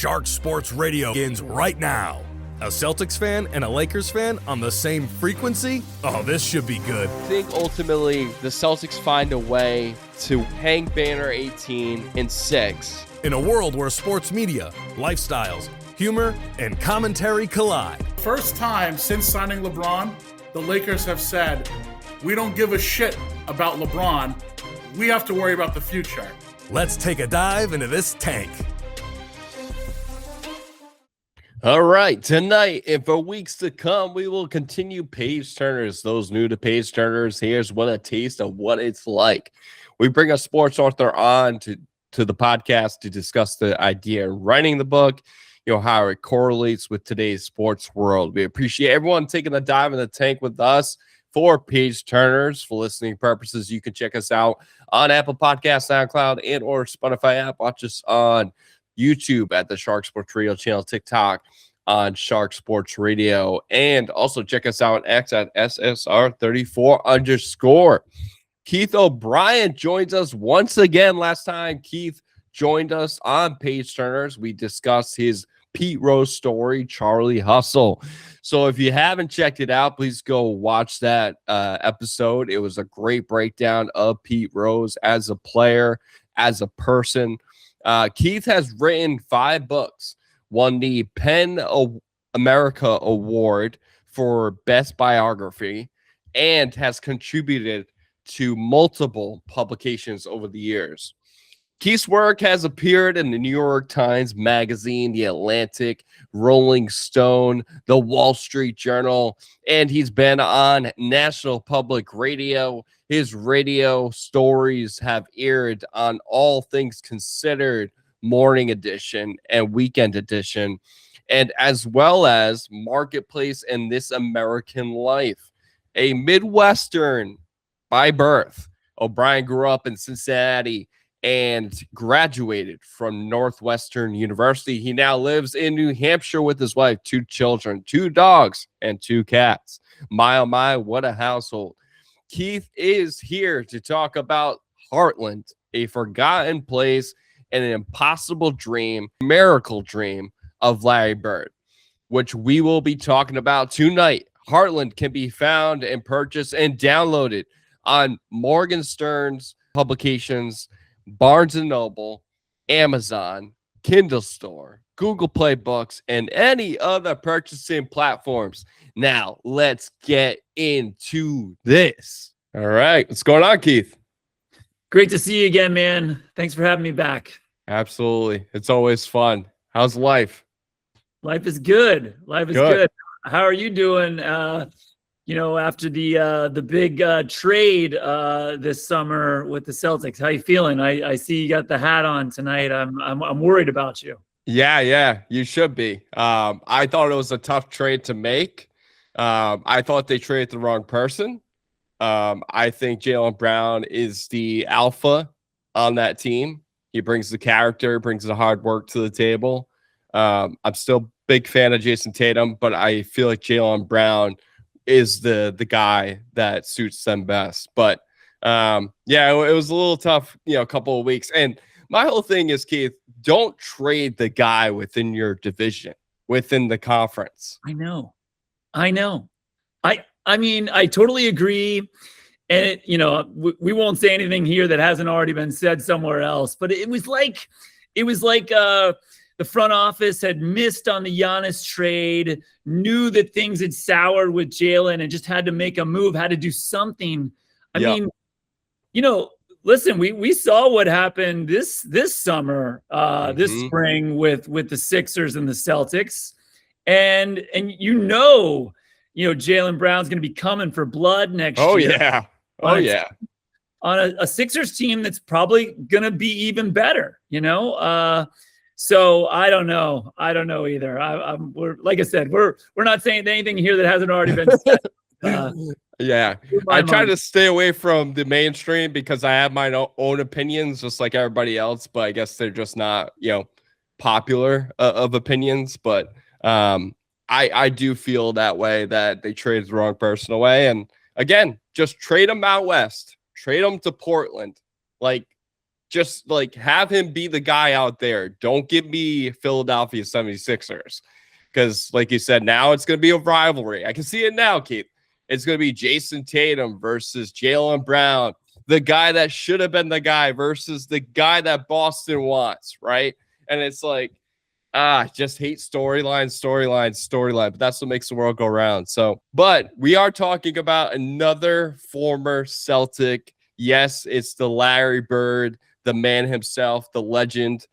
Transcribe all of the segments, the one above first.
Shark Sports Radio begins right now. A Celtics fan and a Lakers fan on the same frequency? Oh, this should be good. I think ultimately the Celtics find a way to hang banner 18 in 6. In a world where sports media, lifestyles, humor, and commentary collide. First time since signing LeBron, the Lakers have said, we don't give a shit about LeBron. We have to worry about the future. Let's take a dive into this tank. All right, tonight and for weeks to come, we will continue Page Turners. Those new to Page Turners, here's what a taste of what it's like. We bring a sports author on to the podcast to discuss the idea of writing the book, how it correlates with today's sports world. We appreciate everyone taking a dive in the tank with us for Page Turners. For listening purposes, you can check us out on Apple Podcasts, SoundCloud, and or Spotify app. Watch us on YouTube at the Shark Sports Radio channel, TikTok on Shark Sports Radio, and also check us out on X at SSR34_. Keith O'Brien joins us once again. Last time Keith joined us on Page Turners, we discussed his Pete Rose story, Charlie Hustle. So if you haven't checked it out, please go watch that episode. It was a great breakdown of Pete Rose as a player, as a person. Keith has written 5 books, won the PEN America Award for Best Biography, and has contributed to multiple publications over the years. Keith's work has appeared in the New York Times Magazine, The Atlantic, Rolling Stone, The Wall Street Journal, and he's been on National Public Radio. His radio stories have aired on All Things Considered, Morning Edition, and Weekend Edition, and as well as Marketplace and This American Life. A Midwestern by birth, O'Brien grew up in Cincinnati and graduated from Northwestern University. He now lives in New Hampshire with his wife, 2 children, 2 dogs, and 2 cats. My, oh my, what a household. Keith is here to talk about Heartland, a forgotten place and an impossible dream, miracle dream of Larry Bird, which we will be talking about tonight. Heartland can be found and purchased and downloaded on Morgenstern's publications, Barnes & Noble, Amazon, Kindle Store, Google Play Books, and any other purchasing platforms. Now, let's get into this. All right. What's going on, Keith? Great to see you again, man. Thanks for having me back. Absolutely. It's always fun. How's life? Life is good. Life is good. How are you doing? After the big trade this summer with the Celtics, how you feeling? I see you got the hat on tonight. I'm worried about you. Yeah, you should be. I thought it was a tough trade to make. I thought they traded the wrong person. I think Jaylen Brown is the alpha on that team. He brings the character, brings the hard work to the table. I'm still a big fan of Jason Tatum, but I feel like Jaylen Brown is the guy that suits them best. But it was a little tough, a couple of weeks. And my whole thing is, Keith, don't trade the guy within your division, within the conference. I know. I mean, I totally agree. And, we won't say anything here that hasn't already been said somewhere else. But it was like the front office had missed on the Giannis trade, knew that things had soured with Jaylen and just had to make a move, had to do something. I mean, listen, we saw what happened this summer, this spring with the Sixers and the Celtics. And Jaylen Brown's going to be coming for blood next year. On a Sixers team that's probably going to be even better, So I don't know either. We're like I said, we're not saying anything here that hasn't already been said. I try to stay away from the mainstream because I have my own opinions, just like everybody else. But I guess they're just not, popular of opinions. But I do feel that way, that they traded the wrong person away. And again, just trade them out west, trade them to Portland. Like, Just like have him be the guy out there. Don't give me Philadelphia 76ers. Because like you said, now it's going to be a rivalry. I can see it now, Keith. It's going to be Jason Tatum versus Jaylen Brown, the guy that should have been the guy versus the guy that Boston wants, right? And it's like, just hate storyline. But that's what makes the world go round. So, but we are talking about another former Celtic. Yes, it's the Larry Bird, the man himself, the legend.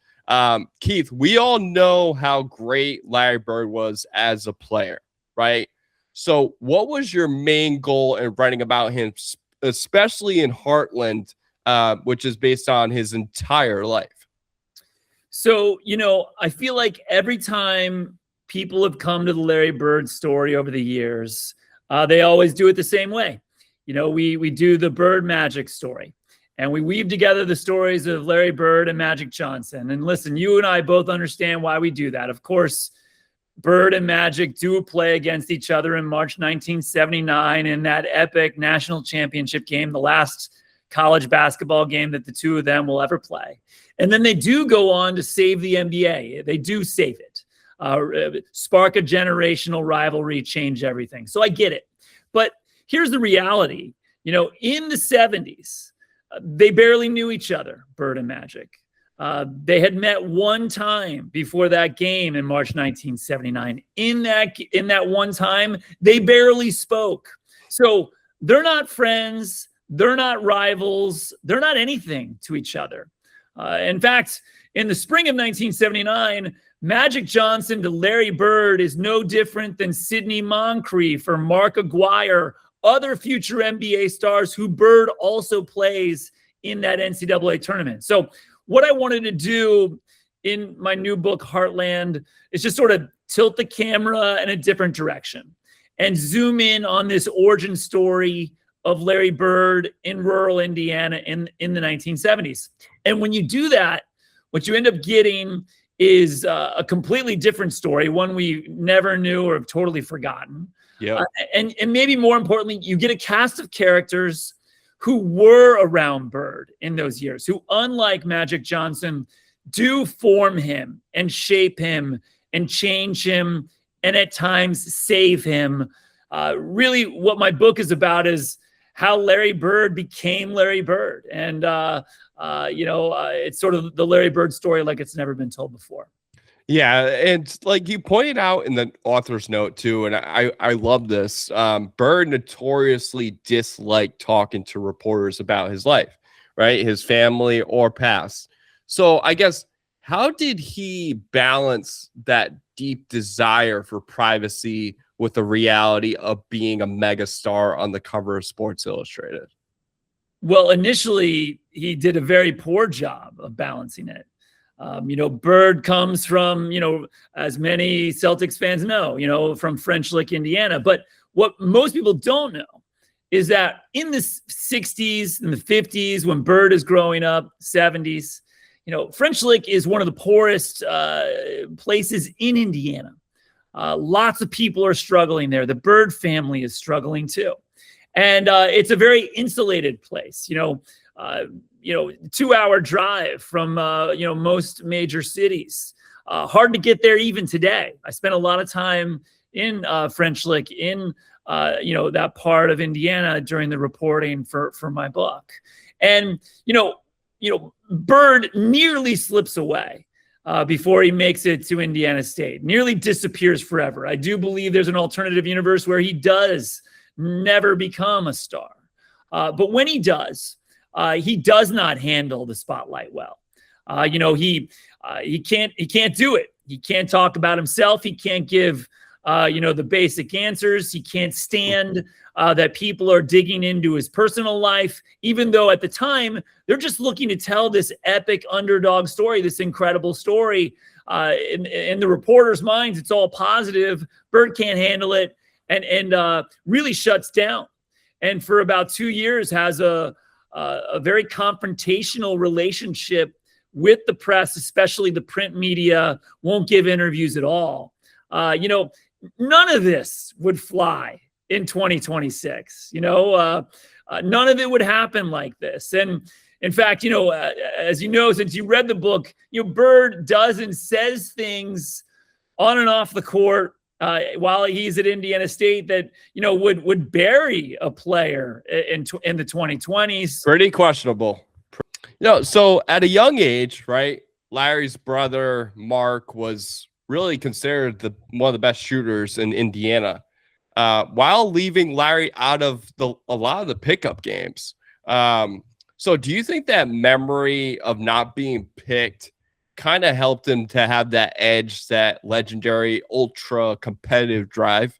Keith, we all know how great Larry Bird was as a player, right? So what was your main goal in writing about him, especially in Heartland, which is based on his entire life? So, I feel like every time people have come to the Larry Bird story over the years, they always do it the same way. We do the Bird Magic story. And we weave together the stories of Larry Bird and Magic Johnson. And listen, you and I both understand why we do that. Of course, Bird and Magic do play against each other in March 1979 in that epic national championship game, the last college basketball game that the two of them will ever play. And then they do go on to save the NBA. They do save it. Spark a generational rivalry, change everything. So I get it. But here's the reality. In the 70s, they barely knew each other, Bird and Magic. They had met one time before that game in March 1979. In that one time, they barely spoke. So they're not friends. They're not rivals. They're not anything to each other. In fact, in the spring of 1979, Magic Johnson to Larry Bird is no different than Sidney Moncrief or Mark Aguirre, other future NBA stars who Bird also plays in that NCAA tournament. So what I wanted to do in my new book, Heartland, is just sort of tilt the camera in a different direction and zoom in on this origin story of Larry Bird in rural Indiana in the 1970s. And when you do that, what you end up getting is a completely different story, one we never knew or have totally forgotten. Yeah. And maybe more importantly, you get a cast of characters who were around Bird in those years, who, unlike Magic Johnson, do form him and shape him and change him and at times save him. Really, what my book is about is how Larry Bird became Larry Bird. And, it's sort of the Larry Bird story like it's never been told before. Yeah, and like you pointed out in the author's note too, and I love this. Bird notoriously disliked talking to reporters about his life, right? His family or past. So I guess, how did he balance that deep desire for privacy with the reality of being a megastar on the cover of Sports Illustrated? Well, initially, he did a very poor job of balancing it. Bird comes from, as many Celtics fans know, from French Lick, Indiana. But what most people don't know is that in the 60s and the 50s, when Bird is growing up, 70s, French Lick is one of the poorest places in Indiana. Lots of people are struggling there. The Bird family is struggling too. And it's a very insulated place, 2-hour drive from, most major cities. Hard to get there even today. I spent a lot of time in French Lick, in, that part of Indiana during the reporting for my book. And, Bird nearly slips away before he makes it to Indiana State, nearly disappears forever. I do believe there's an alternative universe where he does never become a star. But when he does not handle the spotlight well. He can't do it. He can't talk about himself. He can't give, the basic answers. He can't stand that people are digging into his personal life, even though at the time they're just looking to tell this epic underdog story, this incredible story. In the reporters' minds, it's all positive. Bird can't handle it and really shuts down. And for about 2 years has a very confrontational relationship with the press, especially the print media, won't give interviews at all. None of this would fly in 2026. None of it would happen like this. And, In fact, as you know, since you read the book, Bird does and says things on and off the court while he's at Indiana State that, would bury a player in the 2020s. Pretty questionable. So at a young age, right, Larry's brother, Mark, was really considered one of the best shooters in Indiana, while leaving Larry out of a lot of the pickup games. So do you think that memory of not being picked kind of helped him to have that edge, that legendary ultra competitive drive?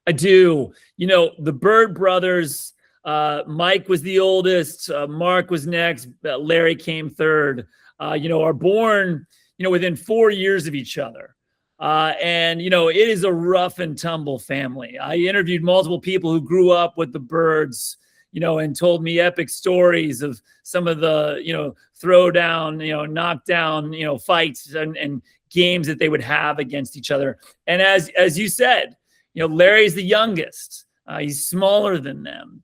I do. The Bird brothers, Mike was the oldest, Mark was next, Larry came third, are born, within 4 years of each other. And it is a rough and tumble family. I interviewed multiple people who grew up with the Birds, and told me epic stories of some of the, throw down, knock down, fights and games that they would have against each other. And as you said, Larry's the youngest. He's smaller than them.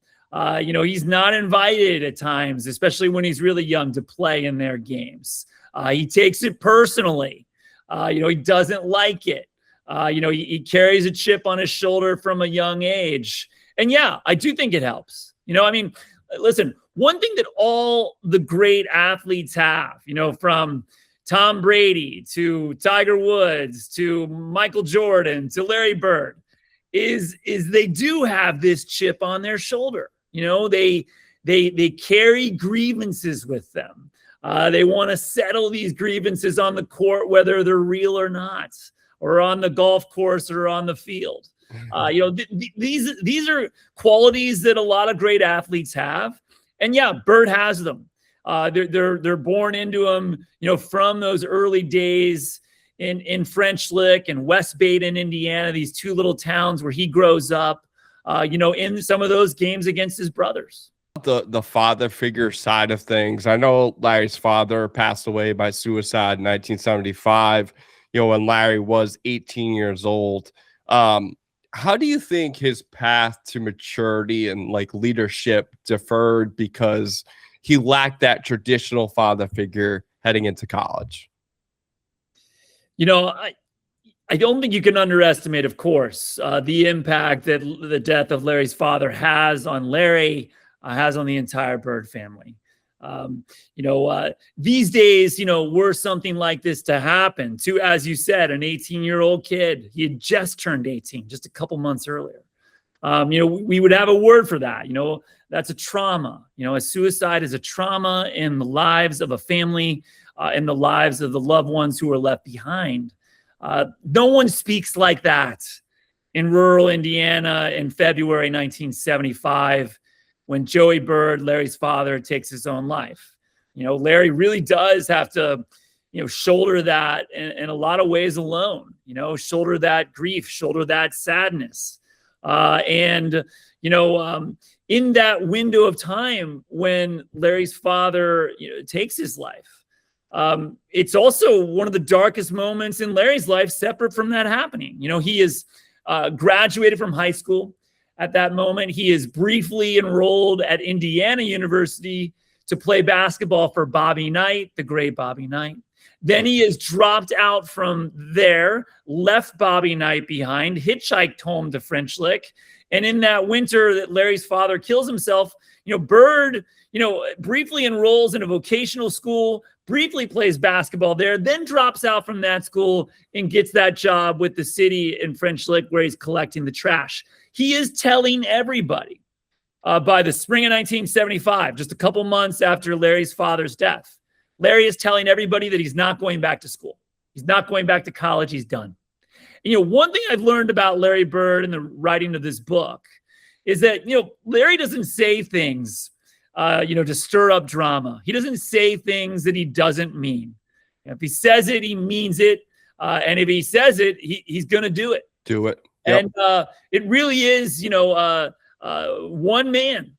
He's not invited at times, especially when he's really young, to play in their games. He takes it personally. He doesn't like it. He carries a chip on his shoulder from a young age. And yeah, I do think it helps. Listen, one thing that all the great athletes have, from Tom Brady to Tiger Woods to Michael Jordan to Larry Bird, is they do have this chip on their shoulder. They carry grievances with them. They want to settle these grievances on the court, whether they're real or not, or on the golf course or on the field. These are qualities that a lot of great athletes have, and yeah, Bird has them. They're born into them, from those early days in French Lick and West Baden, Indiana, these two little towns where he grows up. In some of those games against his brothers. The father figure side of things. I know Larry's father passed away by suicide in 1975. When Larry was 18 years old. How do you think his path to maturity and leadership differed because he lacked that traditional father figure heading into college? I don't think you can underestimate, of course, the impact that the death of Larry's father has on Larry, has on the entire Bird family. These days, were something like this to happen to, as you said, an 18-year-old kid. He had just turned 18 just a couple months earlier. We would have a word for that. That's a trauma. A suicide is a trauma in the lives of a family, in the lives of the loved ones who are left behind. No one speaks like that in rural Indiana in February 1975 when Joey Bird, Larry's father, takes his own life. Larry really does have to, shoulder that in a lot of ways alone, shoulder that grief, shoulder that sadness. In that window of time when Larry's father takes his life, it's also one of the darkest moments in Larry's life separate from that happening. He is graduated from high school. At that moment, he is briefly enrolled at Indiana University to play basketball for Bobby Knight, the great Bobby Knight. Then he is dropped out from there, left Bobby Knight behind, hitchhiked home to French Lick. And in that winter that Larry's father kills himself, Bird, briefly enrolls in a vocational school, briefly plays basketball there, then drops out from that school and gets that job with the city in French Lick where he's collecting the trash. He is telling everybody by the spring of 1975, just a couple months after Larry's father's death, Larry is telling everybody that he's not going back to school. He's not going back to college. He's done. And, one thing I've learned about Larry Bird in the writing of this book is that, Larry doesn't say things, to stir up drama. He doesn't say things that he doesn't mean. If he says it, he means it. And if he says it, he's going to do it. Do it. Yep. And it really is, one man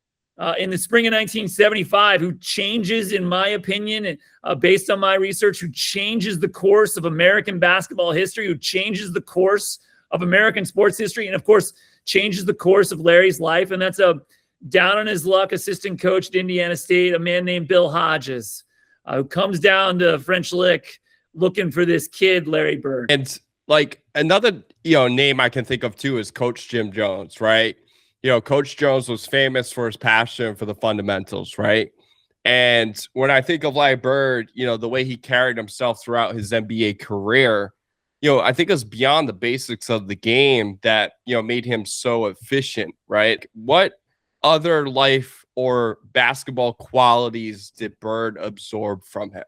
in the spring of 1975 who changes, in my opinion, based on my research, who changes the course of American basketball history, who changes the course of American sports history, and of course, changes the course of Larry's life. And that's a down on his luck assistant coach at Indiana State, a man named Bill Hodges, who comes down to French Lick looking for this kid, Larry Bird. And like another, name I can think of too is Coach Jim Jones, right? Coach Jones was famous for his passion for the fundamentals, right? And when I think of Larry Bird, the way he carried himself throughout his NBA career, I think it's beyond the basics of the game that, made him so efficient, right? What other life or basketball qualities did Bird absorb from him?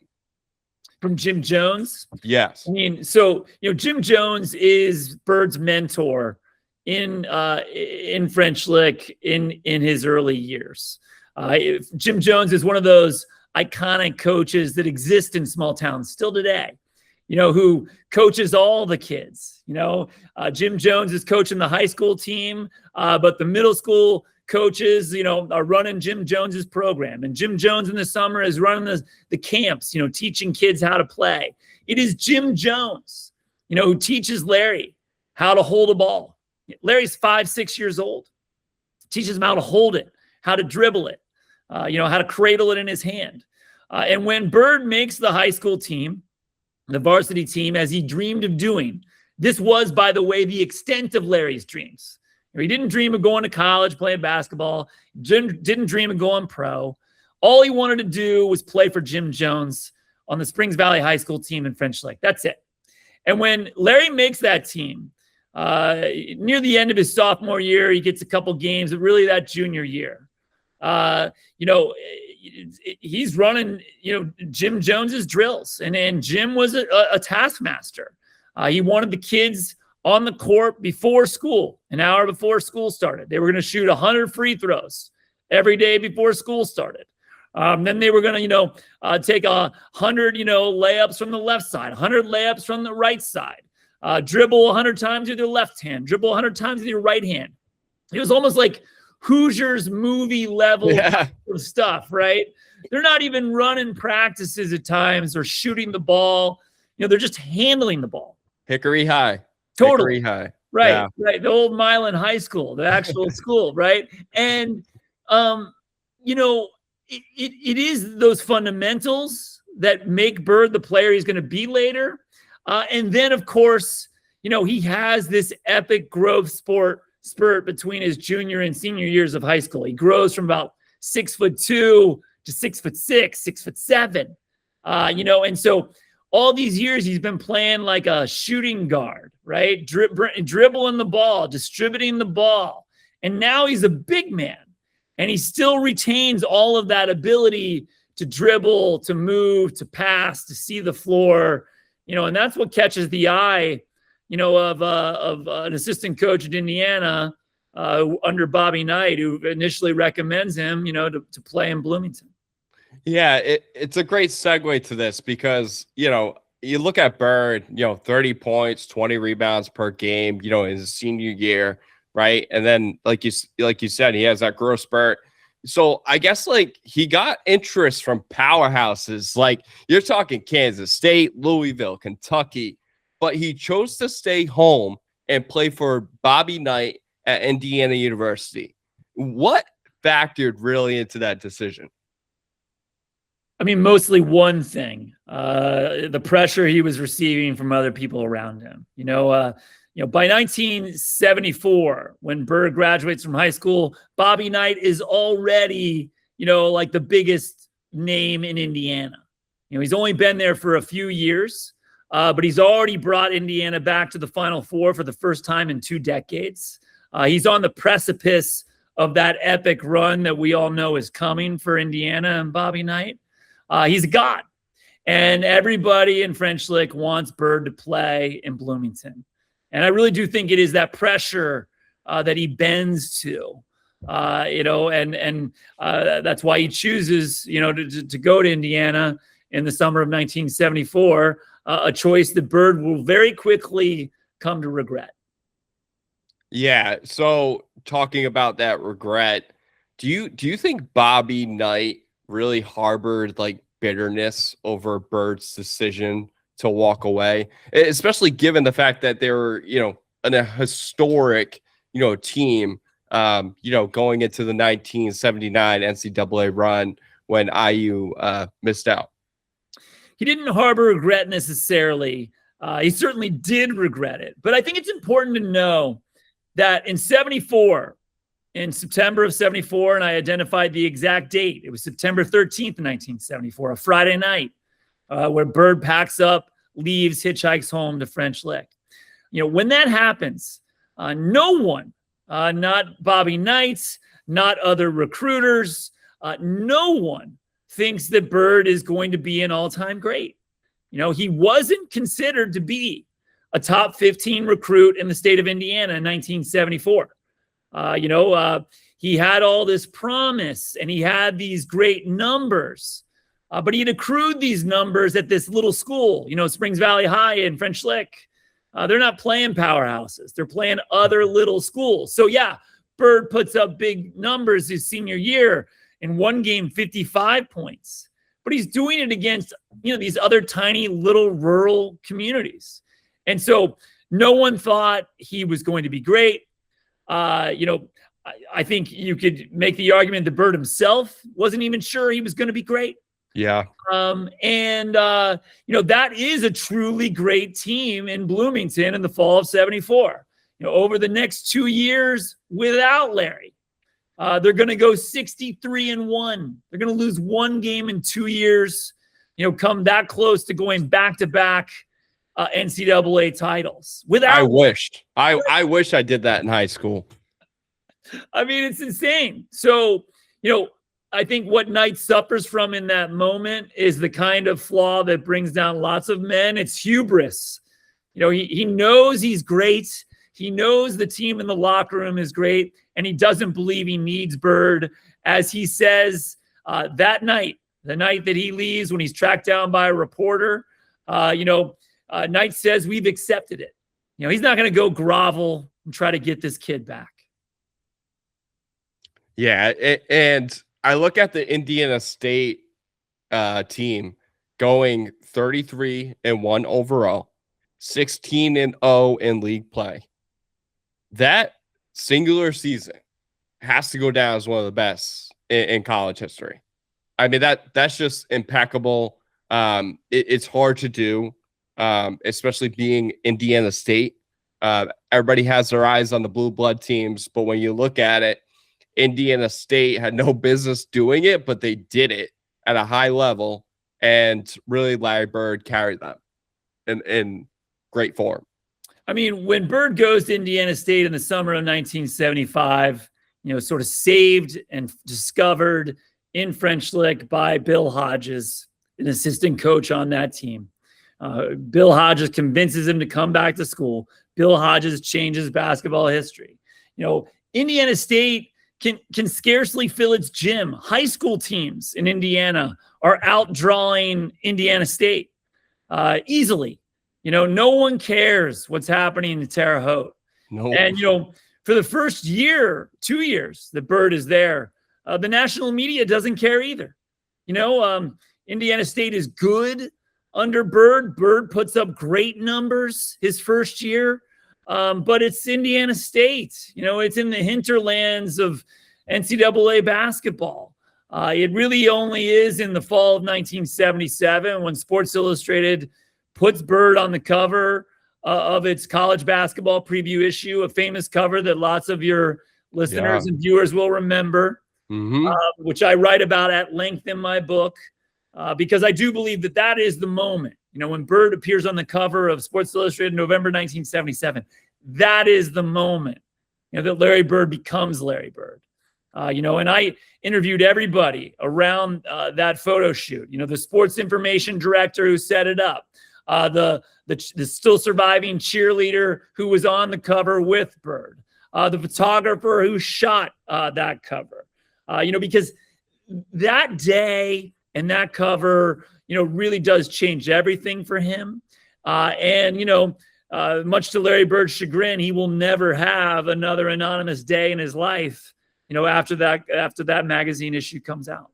From Jim Jones? Yes. I mean, so, Jim Jones is Bird's mentor in French Lick in his early years. Jim Jones is one of those iconic coaches that exist in small towns still today, who coaches all the kids. Jim Jones is coaching the high school team, but the middle school coaches, are running Jim Jones's program. And Jim Jones in the summer is running the camps, teaching kids how to play. It is Jim Jones, who teaches Larry how to hold a ball. Larry's 5-6 years old, teaches him how to hold it, how to dribble it, how to cradle it in his hand. And when Bird makes the high school team, the varsity team, as he dreamed of doing, this was, by the way, the extent of Larry's dreams. He didn't dream of going to college, playing basketball, didn't dream of going pro. All he wanted to do was play for Jim Jones on the Springs Valley High School team in French Lick. That's it. And when Larry makes that team, near the end of his sophomore year, he gets a couple games, but really that junior year, he's running, Jim Jones's drills. And Jim was a taskmaster. He wanted the kids on the court before school, an hour before school started. They were going to shoot 100 free throws every day before school started. Then they were going to, take 100, layups from the left side, 100 layups from the right side, dribble 100 times with your left hand, dribble 100 times with your right hand. It was almost like Hoosiers movie level of stuff, right? They're not even running practices at times or shooting the ball. They're just handling the ball. Hickory High. Totally. Hickory High. Right, Yeah. right. The old Milan High School, the actual school, right? And, it is those fundamentals that make Bird the player he's going to be later. And then, of course, he has this epic growth spurt between his junior and senior years of high school. He grows from about 6'2" to 6'6", 6'7", and so all these years he's been playing like a shooting guard, right? Dribbling the ball, distributing the ball. And now he's a big man and he still retains all of that ability to dribble, to move, to pass, to see the floor, and that's what catches the eye, of an assistant coach at Indiana under Bobby Knight, who initially recommends him, to play in Bloomington. Yeah, it's a great segue to this because, you look at Bird, 30 points, 20 rebounds per game, in his senior year, right? And then, like you said, he has that growth spurt. So I guess, he got interest from powerhouses. Like, you're talking Kansas State, Louisville, Kentucky, but he chose to stay home and play for Bobby Knight at Indiana University. What factored really into that decision? I mean, mostly one thing, the pressure he was receiving from other people around him. By 1974, when Bird graduates from high school, Bobby Knight is already, like the biggest name in Indiana. He's only been there for a few years, but he's already brought Indiana back to the Final Four for the first time in 2 decades. He's on the precipice of that epic run that we all know is coming for Indiana and Bobby Knight. He's a god, and everybody in French Lick wants Bird to play in Bloomington. And I really do think it is that pressure that he bends to, and that's why he chooses, to go to Indiana in the summer of 1974, a choice that Bird will very quickly come to regret. Yeah. So talking about that regret, do you think Bobby Knight really harbored bitterness over Bird's decision to walk away, especially given the fact that they were, in a historic, team going into the 1979 NCAA run when IU missed out? He didn't harbor regret necessarily. He certainly did regret it. But I think it's important to know that in 74, in September of 74, and I identified the exact date, it was September 13th, 1974, a Friday night, where Bird packs up, leaves, hitchhikes home to French Lick. When that happens, no one, not Bobby Knight, not other recruiters, no one thinks that Bird is going to be an all-time great. He wasn't considered to be a top 15 recruit in the state of Indiana in 1974. He had all this promise and he had these great numbers, but he had accrued these numbers at this little school, Springs Valley High in French Lick. They're not playing powerhouses. They're playing other little schools. So yeah, Bird puts up big numbers his senior year. In one game, 55 points. But he's doing it against, these other tiny little rural communities. And so no one thought he was going to be great. I think you could make the argument that Bird himself wasn't even sure he was going to be great. Yeah. That is a truly great team in Bloomington in the fall of 74. Over the next 2 years without Larry, they're going to go 63-1. They're going to lose one game in 2 years, come that close to going back-to-back NCAA titles. I wish I did that in high school. I mean, it's insane. So, I think what Knight suffers from in that moment is the kind of flaw that brings down lots of men. It's hubris. He knows he's great. He knows the team in the locker room is great, and he doesn't believe he needs Bird. As he says that night, the night that he leaves when he's tracked down by a reporter, Knight says, we've accepted it. He's not going to go grovel and try to get this kid back. Yeah, and I look at the Indiana State team going 33-1 overall, 16-0 in league play. That singular season has to go down as one of the best in college history. I mean, that's just impeccable. It's hard to do, especially being Indiana State. Everybody has their eyes on the blue blood teams, but when you look at it, Indiana State had no business doing it, but they did it at a high level, and really Larry Bird carried them in great form. I mean, when Bird goes to Indiana State in the summer of 1975, sort of saved and discovered in French Lick by Bill Hodges, an assistant coach on that team. Bill Hodges convinces him to come back to school. Bill Hodges changes basketball history. Indiana State can scarcely fill its gym. High school teams in Indiana are outdrawing Indiana State easily. No one cares what's happening in Terre Haute. No. And, for the first 2 years that Bird is there, the national media doesn't care either. Indiana State is good under Bird. Bird puts up great numbers his first year, but it's Indiana State. It's in the hinterlands of NCAA basketball. It really only is in the fall of 1977 when Sports Illustrated puts Bird on the cover of its college basketball preview issue, a famous cover that lots of your listeners and viewers will remember, which I write about at length in my book, because I do believe that is the moment. When Bird appears on the cover of Sports Illustrated in November 1977, that is the moment, that Larry Bird becomes Larry Bird. And I interviewed everybody around that photo shoot. The sports information director who set it up, the still surviving cheerleader who was on the cover with Bird, the photographer who shot that cover, because that day and that cover, really does change everything for him. Much to Larry Bird's chagrin, he will never have another anonymous day in his life, after that magazine issue comes out.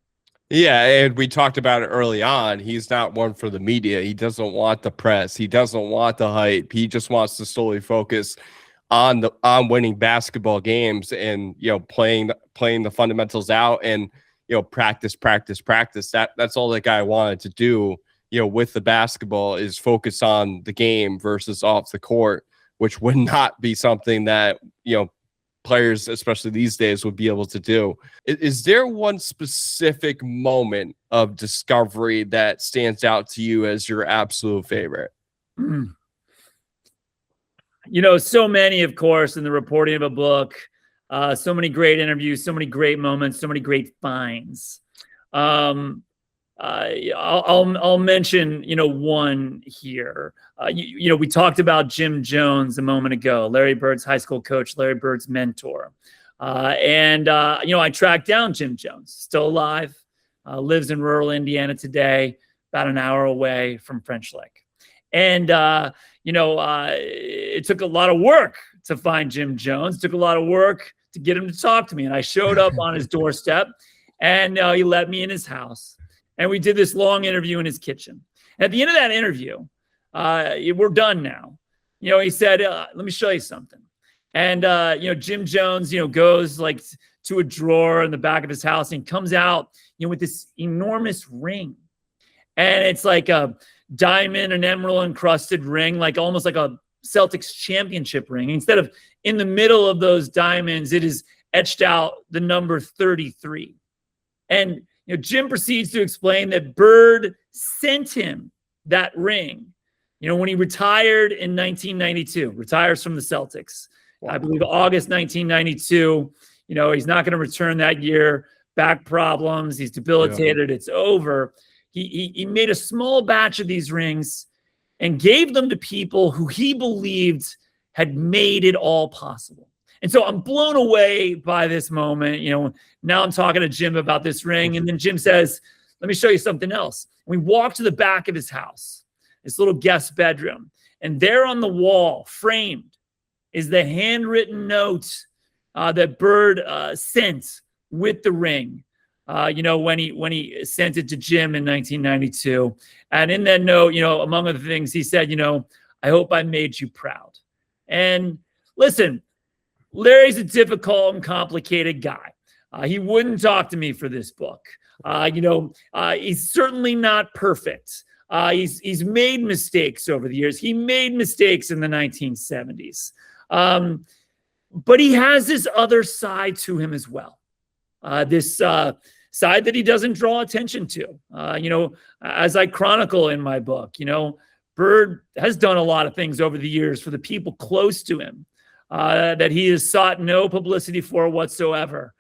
Yeah, and we talked about it early on. He's not one for the media. He doesn't want the press. He doesn't want the hype. He just wants to solely focus on winning basketball games and, you know, playing the fundamentals out and, you know, practice. That's all that guy wanted to do, you know, with the basketball, is focus on the game versus off the court, which would not be something that, you know, players, especially these days, would be able to do. Is there one specific moment of discovery that stands out to you as your absolute favorite? You know, so many, of course, in the reporting of a book, so many great interviews, so many great moments, so many great finds. I'll mention, you know, one here. You know, we talked about Jim Jones a moment ago, Larry Bird's high school coach, Larry Bird's mentor. You know, I tracked down Jim Jones, still alive, lives in rural Indiana today, about an hour away from French Lick. And, you know, it took a lot of work to find Jim Jones. It took a lot of work to get him to talk to me. And I showed up on his doorstep, and he let me in his house. And we did this long interview in his kitchen. At the end of that interview, we're done now. You know, he said, let me show you something. And, you know, Jim Jones, you know, goes like to a drawer in the back of his house and comes out, you know, with this enormous ring. And it's like a diamond and emerald encrusted ring, like almost like a Celtics championship ring. Instead of in the middle of those diamonds, it is etched out the number 33. And, you know, Jim proceeds to explain that Bird sent him that ring, you know, when he retired in 1992, retires from the Celtics. Wow. I believe August 1992. You know, he's not going to return that year. Back problems. He's debilitated. Yeah. It's over. He made a small batch of these rings and gave them to people who he believed had made it all possible. And so I'm blown away by this moment. You know, now I'm talking to Jim about this ring. And then Jim says, let me show you something else. We walk to the back of his house, this little guest bedroom. And there on the wall, framed, is the handwritten note that Bird sent with the ring. You know, when he sent it to Jim in 1992. And in that note, you know, among other things, he said, you know, I hope I made you proud. And listen, Larry's a difficult and complicated guy. He wouldn't talk to me for this book. You know, he's certainly not perfect. He's made mistakes over the years. He made mistakes in the 1970s. But he has this other side to him as well. This side that he doesn't draw attention to. You know, as I chronicle in my book, you know, Bird has done a lot of things over the years for the people close to him that he has sought no publicity for whatsoever,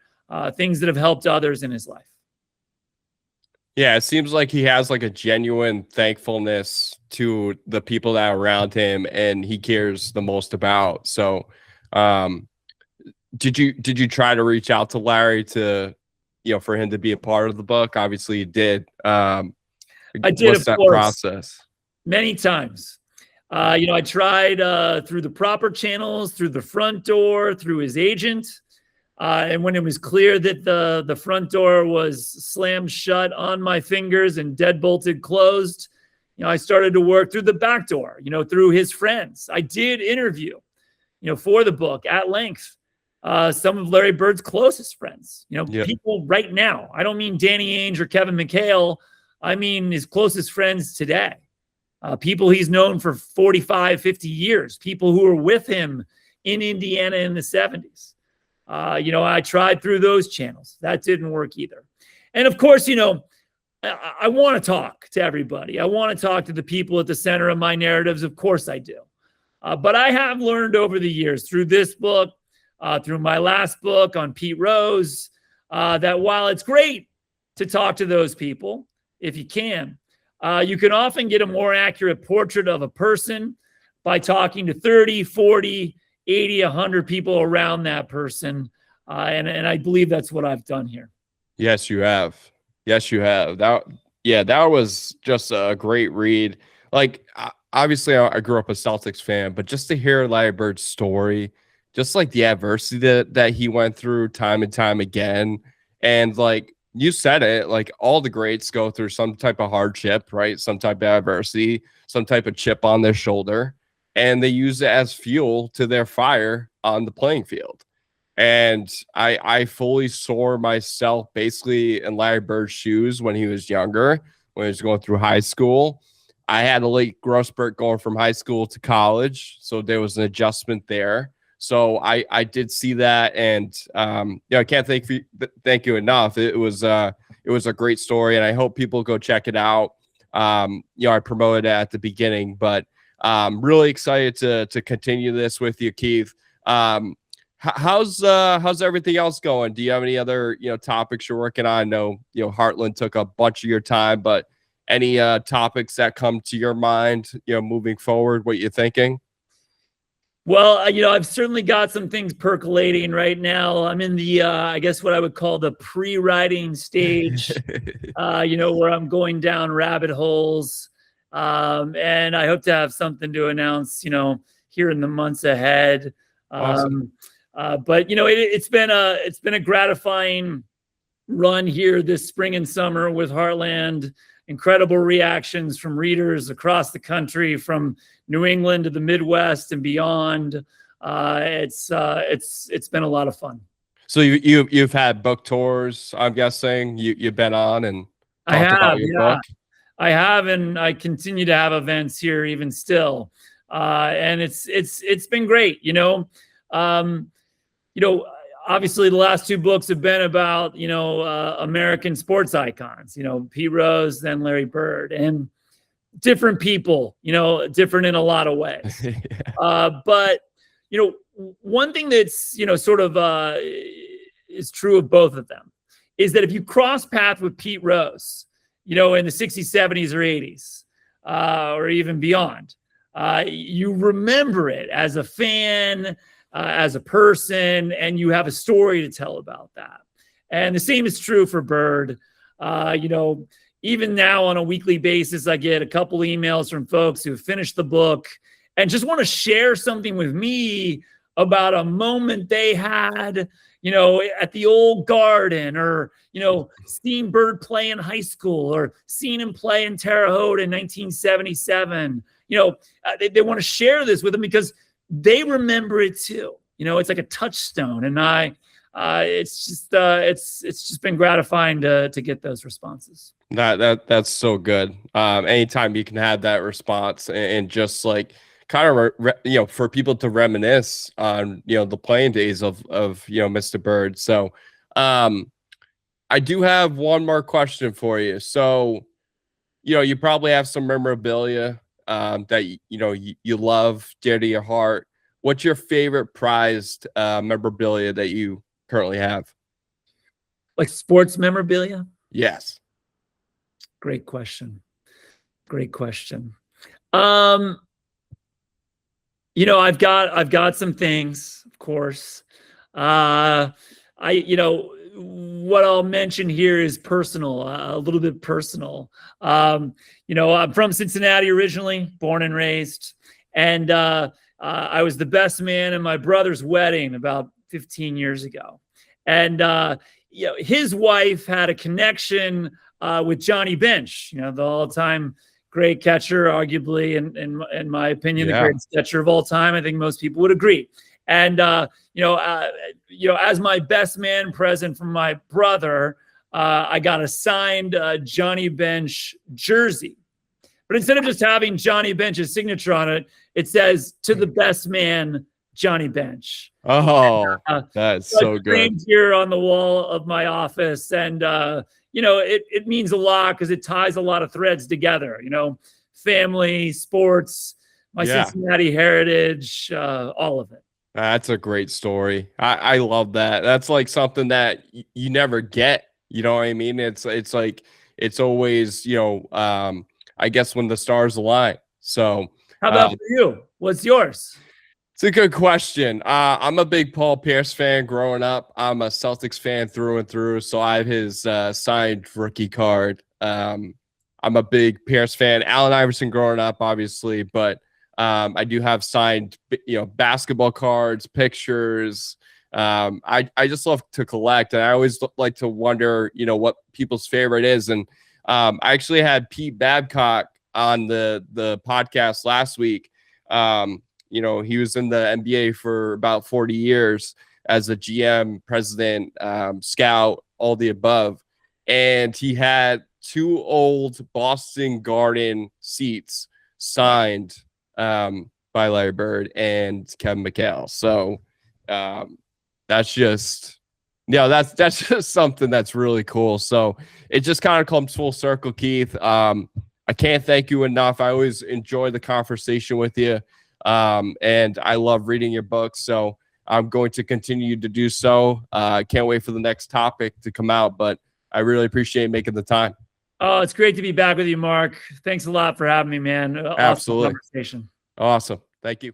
things that have helped others in his life. Yeah, it seems like he has like a genuine thankfulness to the people that are around him and he cares the most about. So, did you try to reach out to Larry to, you know, for him to be a part of the book? Obviously you did. I did. What's that process? Many times. You know, I tried through the proper channels, through the front door, through his agent. And when it was clear that the front door was slammed shut on my fingers and deadbolted closed, you know, I started to work through the back door, you know, through his friends. I did interview, you know, for the book at length, some of Larry Bird's closest friends, you know, people right now. I don't mean Danny Ainge or Kevin McHale. I mean his closest friends today, people he's known for 45, 50 years, people who were with him in Indiana in the 70s. You know, I tried through those channels. That didn't work either. And of course, you know, I want to talk to everybody. I want to talk to the people at the center of my narratives. Of course I do. But I have learned over the years through this book, through my last book on Pete Rose, that while it's great to talk to those people, if you can often get a more accurate portrait of a person by talking to 30, 40, 80, 100 people around that person. And I believe that's what I've done here. Yes, you have. Yes, you have. That was just a great read. Like, obviously I grew up a Celtics fan, but just to hear Larry Bird's story, just like the adversity that he went through time and time again. And like you said it, like all the greats go through some type of hardship, right? Some type of adversity, some type of chip on their shoulder. and they use it as fuel to their fire on the playing field. And I fully saw myself basically in Larry Bird's shoes when he was younger, when he was going through high school. I had a late growth spurt going from high school to college, so there was an adjustment there. So I did see that, and I can't thank you enough. It was a great story, and I hope people go check it out. I promoted it at the beginning, but really excited to continue this with you, Keith. How's everything else going? Do you have any other topics you're working on? I know Heartland took a bunch of your time, but any topics that come to your mind moving forward, what you're thinking? Well, I've certainly got some things percolating right now. I'm in the I guess what I would call the pre-writing stage, where I'm going down rabbit holes, and I hope to have something to announce here in the months ahead. Awesome. But it's been a gratifying run here this spring and summer with Heartland. Incredible reactions from readers across the country, from New England to the Midwest and beyond. It's been a lot of fun. So you've had book tours, I'm guessing. You've been on and talked about your book. I have, and I continue to have events here even still, and it's been great. Obviously the last two books have been about, American sports icons, Pete Rose, then Larry Bird, and different people, different in a lot of ways. But, one thing that's, sort of is true of both of them is that if you cross path with Pete Rose, in the 60s, 70s, or 80s, or even beyond, you remember it as a fan, as a person, and you have a story to tell about that. And the same is true for Bird. Even now on a weekly basis, I get a couple emails from folks who have finished the book and just want to share something with me about a moment they had, at the old Garden, or, seeing Bird play in high school, or seeing him play in Terre Haute in 1977. They want to share this with them because they remember it too. It's like a touchstone, and it's just been gratifying to get those responses. That's so good. Anytime you can have that response and just like kind of for people to reminisce on the playing days of Mr. Bird. So I do have one more question for you. So you probably have some memorabilia that you love, dear to your heart. What's your favorite prized memorabilia that you currently have? Like sports memorabilia? Yes. Great question. I've got some things, of course. What I'll mention here is personal, a little bit personal. I'm from Cincinnati originally, born and raised, and I was the best man in my brother's wedding about 15 years ago. And his wife had a connection with Johnny Bench, the all-time great catcher, arguably, in my opinion, the greatest catcher of all time. I think most people would agree. And as my best man present from my brother, I got a signed Johnny Bench jersey. But instead of just having Johnny Bench's signature on it, it says, "To the best man, Johnny Bench." Oh, that's so good. Here on the wall of my office, and it means a lot because it ties a lot of threads together. Family, sports, my Cincinnati heritage, all of it. That's a great story. I love that. That's like something that you never get. You know what I mean? It's like it's always I guess when the stars align. So how about for you? What's yours? It's a good question. I'm a big Paul Pierce fan growing up. I'm a Celtics fan through and through, so I have his signed rookie card. I'm a big Pierce fan. Allen Iverson growing up, obviously, but I do have signed, basketball cards, pictures. I just love to collect, and I always like to wonder, what people's favorite is. And I actually had Pete Babcock on the podcast last week. He was in the NBA for about 40 years as a GM, president, scout, all the above. And he had 2 old Boston Garden seats signed by Larry Bird and Kevin McHale. So that's just something that's really cool. So it just kind of comes full circle, Keith. I can't thank you enough. I always enjoy the conversation with you. And I love reading your books. So I'm going to continue to do so. I can't wait for the next topic to come out, but I really appreciate making the time. Oh, it's great to be back with you, Mark. Thanks a lot for having me, man. Awesome Absolutely. conversation. Awesome. Thank you.